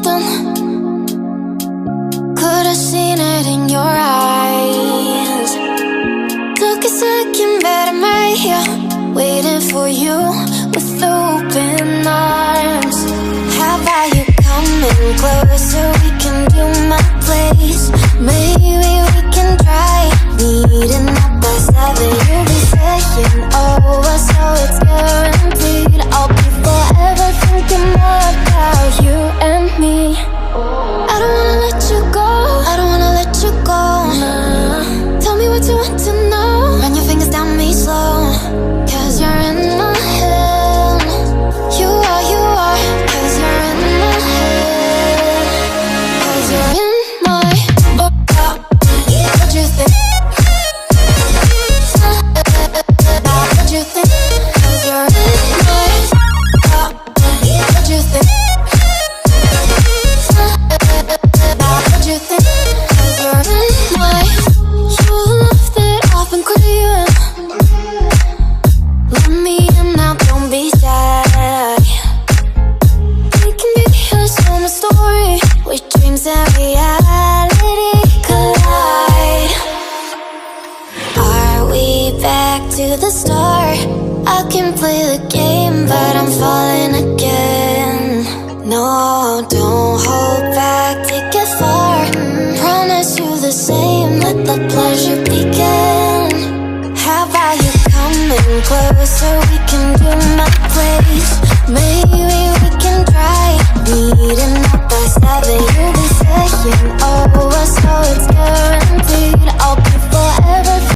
something. Could've seen it in your eyes. Took a second, but I'm right here, waiting for you with open arms. How about you coming closer? We can do my place. Maybe we can try meeting up by 7. You'll be saying over, so it's guaranteed. I'll be forever thinking more about you and me. I don't wanna let you go, I don't wanna let you go. Nah. Tell me what you want to know. Run your fingers down me slow, 'cause you're in my head. You are, 'cause you're in my head. 'Cause you're in my what you think? What you think? 'Cause you're in my what you think? What you think? 'Cause you're in my you love that I've been craving. Let me in now, don't be shy. We can be a summer story where dreams and reality collide. Are we back to the start? I can play the game, but I'm falling again. No, don't hold back, take it far. Promise you the same, let the pleasure begin. How about you coming closer? We can do my place. Maybe we can try meeting up by 7. You'll be saying